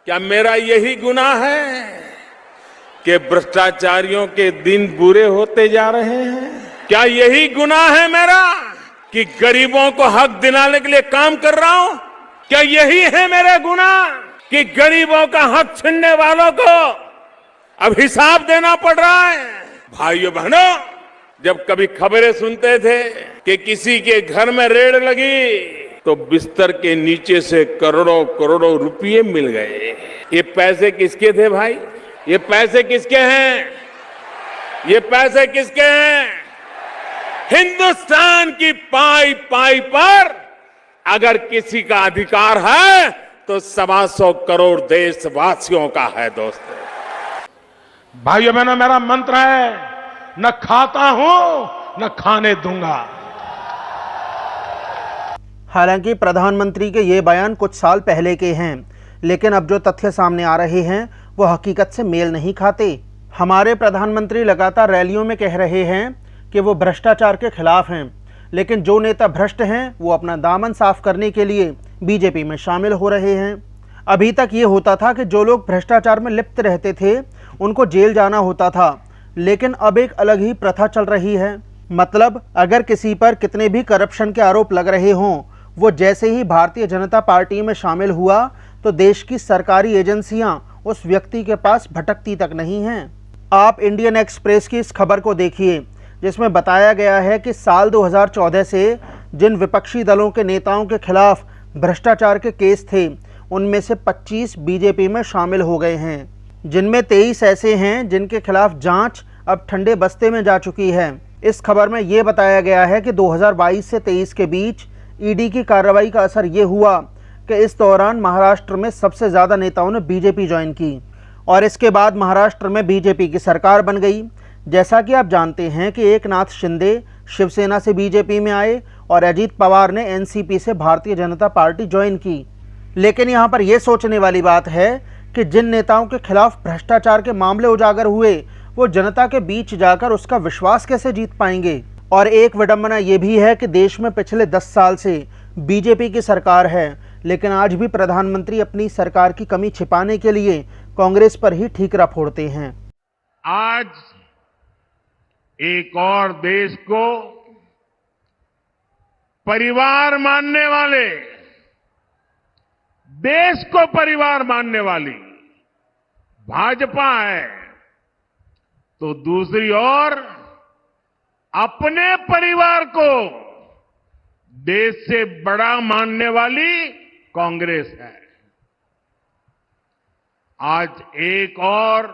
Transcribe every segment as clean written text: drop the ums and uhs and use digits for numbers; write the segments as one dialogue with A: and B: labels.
A: क्या मेरा यही गुनाह है कि भ्रष्टाचारियों के दिन बुरे होते जा रहे हैं? क्या यही गुनाह है मेरा कि गरीबों को हक दिलाने के लिए काम कर रहा हूं? क्या यही है मेरा गुनाह कि गरीबों का हक छीनने वालों को अब हिसाब देना पड़ रहा है? भाइयों बहनों, जब कभी खबरें सुनते थे कि किसी के घर में रेड लगी तो बिस्तर के नीचे से करोड़ों करोड़ों रुपये मिल गए। ये पैसे किसके थे भाई? ये पैसे किसके हैं? ये पैसे किसके हैं? हिंदुस्तान की पाई पाई पर अगर किसी का अधिकार है तो 125 करोड़ देशवासियों का है। दोस्तों,
B: भाइयों बहनों, मेरा मंत्र है, न खाता हूं न खाने दूंगा।
C: हालांकि प्रधानमंत्री के ये बयान कुछ साल पहले के हैं, लेकिन अब जो तथ्य सामने आ रहे हैं वो हकीकत से मेल नहीं खाते। हमारे प्रधानमंत्री लगातार रैलियों में कह रहे हैं कि वो भ्रष्टाचार के खिलाफ हैं, लेकिन जो नेता भ्रष्ट हैं वो अपना दामन साफ करने के लिए बीजेपी में शामिल हो रहे हैं। अभी तक ये होता था कि जो लोग भ्रष्टाचार में लिप्त रहते थे उनको जेल जाना होता था, लेकिन अब एक अलग ही प्रथा चल रही है। मतलब अगर किसी पर कितने भी करप्शन के आरोप लग रहे हों, वो जैसे ही भारतीय जनता पार्टी में शामिल हुआ तो देश की सरकारी एजेंसियां उस व्यक्ति के पास भटकती तक नहीं हैं। आप इंडियन एक्सप्रेस की इस खबर को देखिए, जिसमें बताया गया है कि साल 2014 से जिन विपक्षी दलों के नेताओं के खिलाफ भ्रष्टाचार के केस थे उनमें से 25 बीजेपी में शामिल हो गए हैं, जिनमें 23 ऐसे हैं जिनके खिलाफ जांच अब ठंडे बस्ते में जा चुकी है। इस खबर में ये बताया गया है कि 2022 से 23 के बीच ईडी की कार्रवाई का असर ये हुआ कि इस दौरान महाराष्ट्र में सबसे ज़्यादा नेताओं ने बीजेपी ज्वाइन की और इसके बाद महाराष्ट्र में बीजेपी की सरकार बन गई। जैसा कि आप जानते हैं कि एकनाथ शिंदे शिवसेना से बीजेपी में आए और अजीत पवार ने एनसीपी से भारतीय जनता पार्टी ज्वाइन की। लेकिन यहाँ पर यह सोचने वाली बात है कि जिन नेताओं के खिलाफ भ्रष्टाचार के मामले उजागर हुए वो जनता के बीच जाकर उसका विश्वास कैसे जीत पाएंगे। और एक विडंबना ये भी है कि देश में पिछले 10 साल से बीजेपी की सरकार है, लेकिन आज भी प्रधानमंत्री अपनी सरकार की कमी छिपाने के लिए कांग्रेस पर ही ठीकरा फोड़ते हैं।
B: आज एक और देश को परिवार मानने वाले, देश को परिवार मानने वाली भाजपा है, तो दूसरी ओर अपने परिवार को देश से बड़ा मानने वाली कांग्रेस है। आज एक और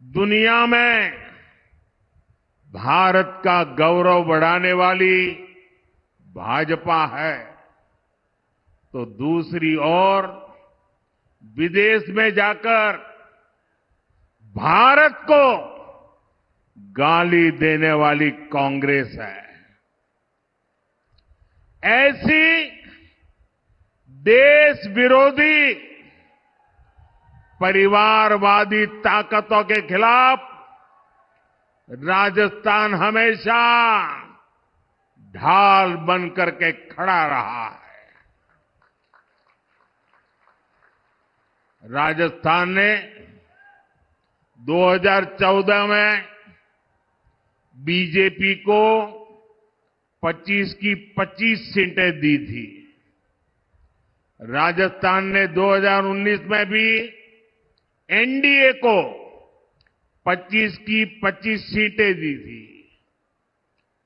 B: दुनिया में भारत का गौरव बढ़ाने वाली भाजपा है, तो दूसरी ओर विदेश में जाकर भारत को गाली देने वाली कांग्रेस है। ऐसी देश विरोधी परिवारवादी ताकतों के खिलाफ राजस्थान हमेशा ढाल बनकर के खड़ा रहा है। राजस्थान ने 2014 में बीजेपी को 25 की 25 सीटें दी थी। राजस्थान ने 2019 में भी एनडीए को 25 की 25 सीटें दी थी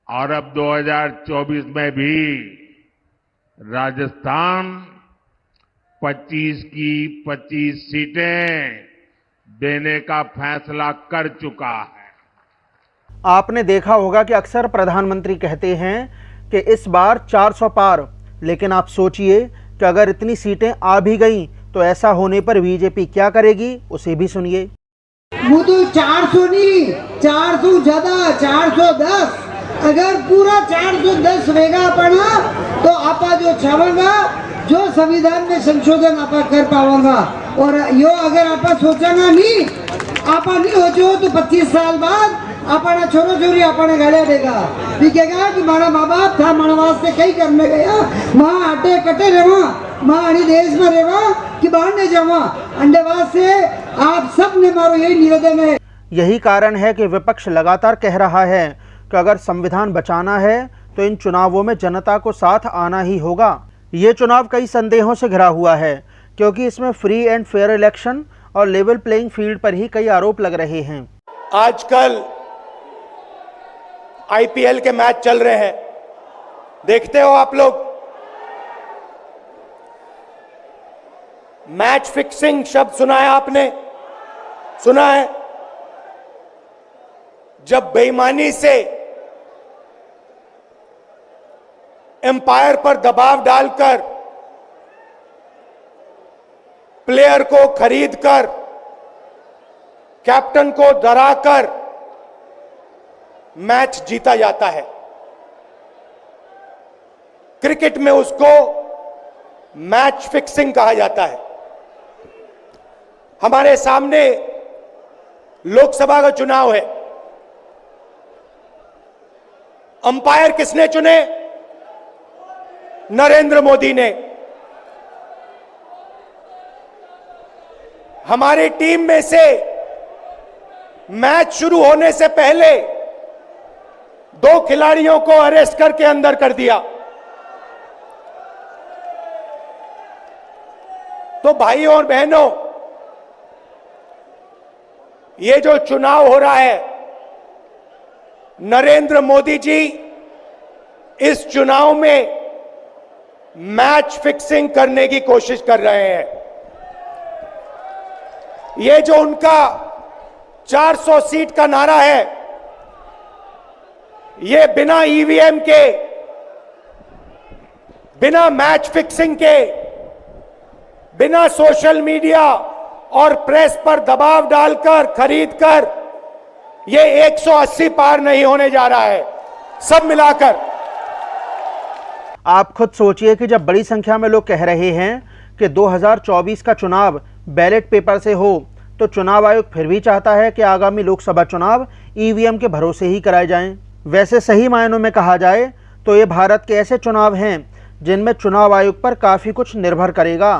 B: और अब 2024 में भी राजस्थान 25 की 25 सीटें देने का फैसला कर चुका है।
C: आपने देखा होगा कि अक्सर प्रधानमंत्री कहते हैं कि इस बार 400 पार, लेकिन आप सोचिए कि अगर इतनी सीटें आ भी गईं तो ऐसा होने पर बीजेपी क्या करेगी, उसे भी सुनिए।
D: वो तो 400 नहीं, 400 ज्यादा 410। अगर पूरा 410 रहेगा पड़ा तो आपा जो छावेगा, जो संविधान में संशोधन आपा कर पावेगा। और यो अगर आपा सोचा नहीं, आपा नहीं हो जो तो 25 साल बाद अपना छोरो छोरी अपने गालियां देगा, दिखेगा कि मारा माँ बाप था, मारा वास्ते कई करने गया, माँ आटे कटे रेवा, माँ अड़ी देश में रेवा की बाहर नहीं जाऊंगा। अंडेवास से आप सब ने मारो, यही निवेदन है।
C: यही कारण है कि विपक्ष लगातार कह रहा है कि अगर संविधान बचाना है तो इन चुनावों में जनता को साथ आना ही होगा। ये चुनाव कई संदेहों से घिरा हुआ है क्योंकि इसमें फ्री एंड फेयर इलेक्शन और लेवल प्लेइंग फील्ड पर ही कई आरोप लग रहे हैं।
E: आजकल आईपीएल के मैच चल रहे हैं, देखते हो आप लोग। मैच फिक्सिंग शब्द सुना है आपने? सुना है? जब बेईमानी से एम्पायर पर दबाव डालकर प्लेयर को खरीदकर कैप्टन को डराकर मैच जीता जाता है। क्रिकेट में उसको मैच फिक्सिंग कहा जाता है। हमारे सामने लोकसभा का चुनाव है। अंपायर किसने चुने? नरेंद्र मोदी ने। हमारी टीम में से मैच शुरू होने से पहले 2 खिलाड़ियों को अरेस्ट करके अंदर कर दिया। तो भाइयों और बहनों, ये जो चुनाव हो रहा है, नरेंद्र मोदी जी इस चुनाव में मैच फिक्सिंग करने की कोशिश कर रहे हैं। ये जो उनका 400 सीट का नारा है, ये बिना ईवीएम के, बिना मैच फिक्सिंग के, बिना सोशल मीडिया और प्रेस पर दबाव डालकर खरीदकर ये 180 पार नहीं होने जा रहा है, सब मिलाकर।
C: आप खुद सोचिए कि जब बड़ी संख्या में लोग कह रहे हैं कि 2024 का चुनाव बैलेट पेपर से हो, तो चुनाव आयोग फिर भी चाहता है कि आगामी लोकसभा चुनाव ईवीएम के भरोसे ही कराए जाएं। वैसे सही मायनों में कहा जाए तो ये भारत के ऐसे चुनाव हैं जिनमें चुनाव आयोग पर काफ़ी कुछ निर्भर करेगा।